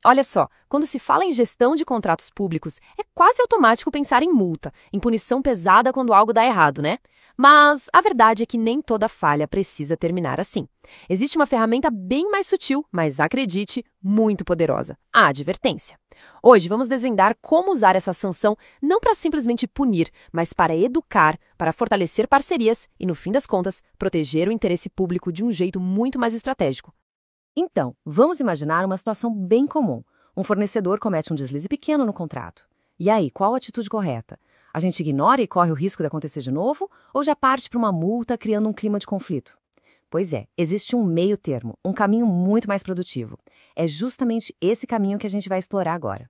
Olha só, quando se fala em gestão de contratos públicos, é quase automático pensar em multa, em punição pesada quando algo dá errado, né? Mas a verdade é que nem toda falha precisa terminar assim. Existe uma ferramenta bem mais sutil, mas acredite, muito poderosa: a advertência. Hoje vamos desvendar como usar essa sanção não para simplesmente punir, mas para educar, para fortalecer parcerias e, no fim das contas, proteger o interesse público de um jeito muito mais estratégico. Então, vamos imaginar uma situação bem comum. Um fornecedor comete um deslize pequeno no contrato. E aí, qual a atitude correta? A gente ignora e corre o risco de acontecer de novo? Ou já parte para uma multa criando um clima de conflito? Pois é, existe um meio termo, um caminho muito mais produtivo. É justamente esse caminho que a gente vai explorar agora.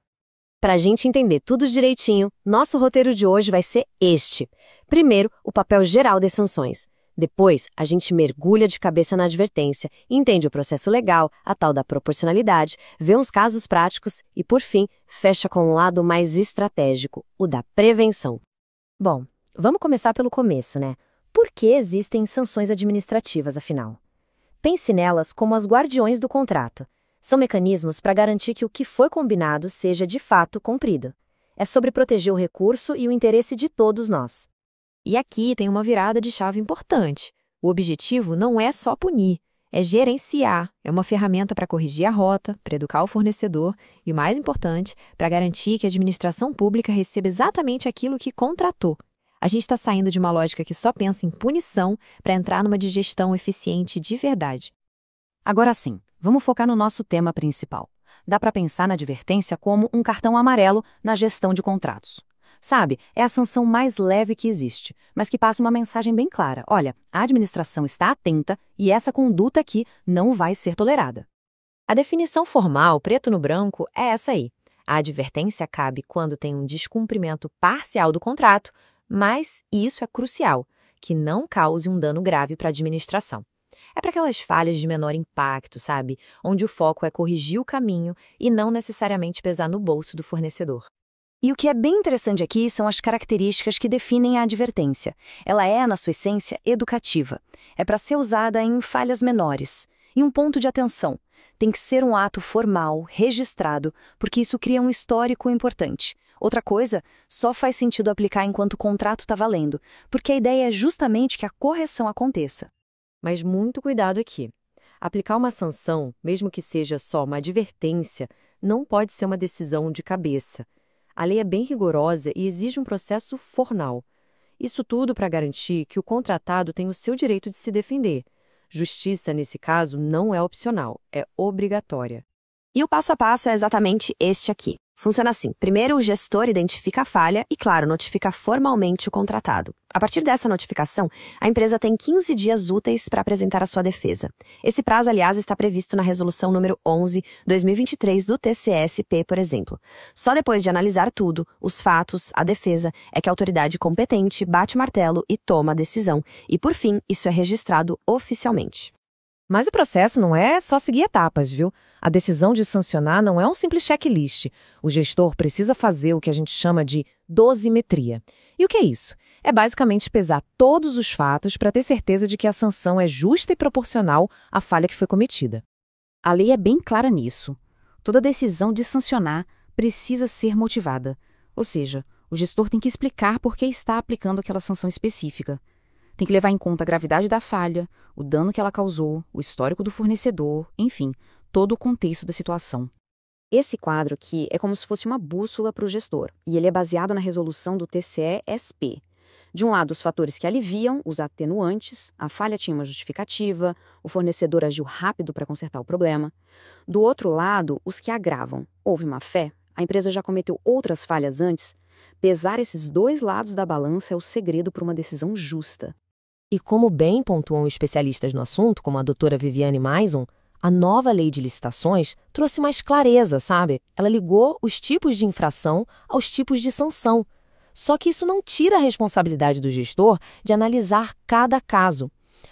Para a gente entender tudo direitinho, nosso roteiro de hoje vai ser este. Primeiro, o papel geral das sanções. Depois, a gente mergulha de cabeça na advertência, entende o processo legal, a tal da proporcionalidade, vê uns casos práticos e, por fim, fecha com um lado mais estratégico, o da prevenção. Bom, vamos começar pelo começo, né? Por que existem sanções administrativas, afinal? Pense nelas como as guardiões do contrato. São mecanismos para garantir que o que foi combinado seja de fato cumprido. É sobre proteger o recurso e o interesse de todos nós. E aqui tem uma virada de chave importante. O objetivo não é só punir, é gerenciar. É uma ferramenta para corrigir a rota, para educar o fornecedor e, o mais importante, para garantir que a administração pública receba exatamente aquilo que contratou. A gente está saindo de uma lógica que só pensa em punição para entrar numa de gestão eficiente de verdade. Agora sim, vamos focar no nosso tema principal. Dá para pensar na advertência como um cartão amarelo na gestão de contratos. Sabe, é a sanção mais leve que existe, mas que passa uma mensagem bem clara. Olha, a administração está atenta e essa conduta aqui não vai ser tolerada. A definição formal, preto no branco, é essa aí. A advertência cabe quando tem um descumprimento parcial do contrato, mas, e isso é crucial, que não cause um dano grave para a administração. É para aquelas falhas de menor impacto, sabe? Onde o foco é corrigir o caminho e não necessariamente pesar no bolso do fornecedor. E o que é bem interessante aqui são as características que definem a advertência. Ela é, na sua essência, educativa. É para ser usada em falhas menores. E um ponto de atenção: tem que ser um ato formal, registrado, porque isso cria um histórico importante. Outra coisa, só faz sentido aplicar enquanto o contrato está valendo, porque a ideia é justamente que a correção aconteça. Mas muito cuidado aqui. Aplicar uma sanção, mesmo que seja só uma advertência, não pode ser uma decisão de cabeça. A lei é bem rigorosa e exige um processo formal. Isso tudo para garantir que o contratado tem o seu direito de se defender. Justiça, nesse caso, não é opcional, é obrigatória. E o passo a passo é exatamente este aqui. Funciona assim. Primeiro, o gestor identifica a falha e, claro, notifica formalmente o contratado. A partir dessa notificação, a empresa tem 15 dias úteis para apresentar a sua defesa. Esse prazo, aliás, está previsto na Resolução número 11/2023 do TCE/SP, por exemplo. Só depois de analisar tudo, os fatos, a defesa, é que a autoridade competente bate o martelo e toma a decisão. E, por fim, isso é registrado oficialmente. Mas o processo não é só seguir etapas, viu? A decisão de sancionar não é um simples checklist. O gestor precisa fazer o que a gente chama de dosimetria. E o que é isso? É basicamente pesar todos os fatos para ter certeza de que a sanção é justa e proporcional à falha que foi cometida. A lei é bem clara nisso. Toda decisão de sancionar precisa ser motivada. Ou seja, o gestor tem que explicar por que está aplicando aquela sanção específica. Tem que levar em conta a gravidade da falha, o dano que ela causou, o histórico do fornecedor, enfim, todo o contexto da situação. Esse quadro aqui é como se fosse uma bússola para o gestor, e ele é baseado na resolução do TCE/SP. De um lado, os fatores que aliviam, os atenuantes, a falha tinha uma justificativa, o fornecedor agiu rápido para consertar o problema. Do outro lado, os que agravam. Houve má fé, a empresa já cometeu outras falhas antes. Pesar esses dois lados da balança é o segredo para uma decisão justa. E como bem pontuam especialistas no assunto, como a doutora Viviane Maison, a nova lei de licitações trouxe mais clareza, sabe? Ela ligou os tipos de infração aos tipos de sanção. Só que isso não tira a responsabilidade do gestor de analisar cada caso.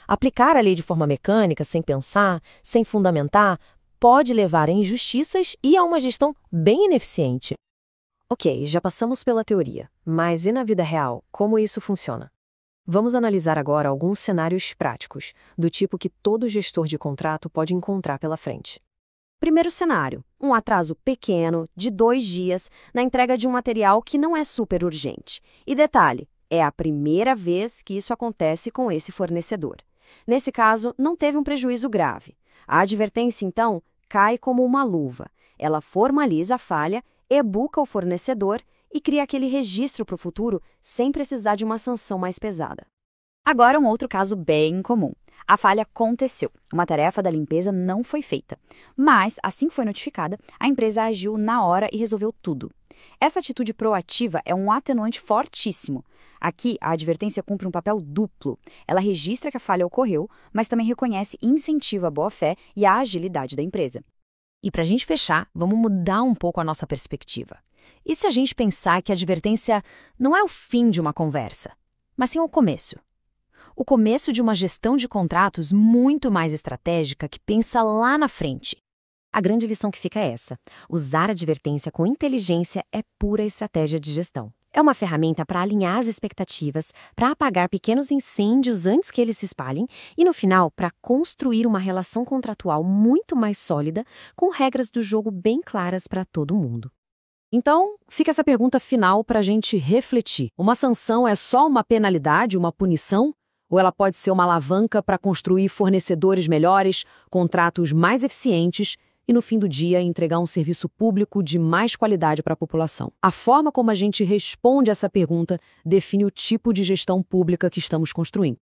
Aplicar a lei de forma mecânica, sem pensar, sem fundamentar, pode levar a injustiças e a uma gestão bem ineficiente. Ok, já passamos pela teoria, mas e na vida real, como isso funciona? Vamos analisar agora alguns cenários práticos, do tipo que todo gestor de contrato pode encontrar pela frente. Primeiro cenário, um atraso pequeno, de 2 dias, na entrega de um material que não é super urgente. E detalhe, é a primeira vez que isso acontece com esse fornecedor. Nesse caso, não teve um prejuízo grave. A advertência, então, cai como uma luva. Ela formaliza a falha, e-booka o fornecedor e cria aquele registro para o futuro sem precisar de uma sanção mais pesada. Agora, um outro caso bem comum. A falha aconteceu, uma tarefa da limpeza não foi feita. Mas, assim que foi notificada, a empresa agiu na hora e resolveu tudo. Essa atitude proativa é um atenuante fortíssimo. Aqui, a advertência cumpre um papel duplo. Ela registra que a falha ocorreu, mas também reconhece e incentiva a boa-fé e a agilidade da empresa. E para a gente fechar, vamos mudar um pouco a nossa perspectiva. E se a gente pensar que a advertência não é o fim de uma conversa, mas sim o começo? O começo de uma gestão de contratos muito mais estratégica que pensa lá na frente. A grande lição que fica é essa: usar a advertência com inteligência é pura estratégia de gestão. É uma ferramenta para alinhar as expectativas, para apagar pequenos incêndios antes que eles se espalhem e, no final, para construir uma relação contratual muito mais sólida, com regras do jogo bem claras para todo mundo. Então, fica essa pergunta final para a gente refletir. Uma sanção é só uma penalidade, uma punição? Ou ela pode ser uma alavanca para construir fornecedores melhores, contratos mais eficientes e, no fim do dia, entregar um serviço público de mais qualidade para a população? A forma como a gente responde essa pergunta define o tipo de gestão pública que estamos construindo.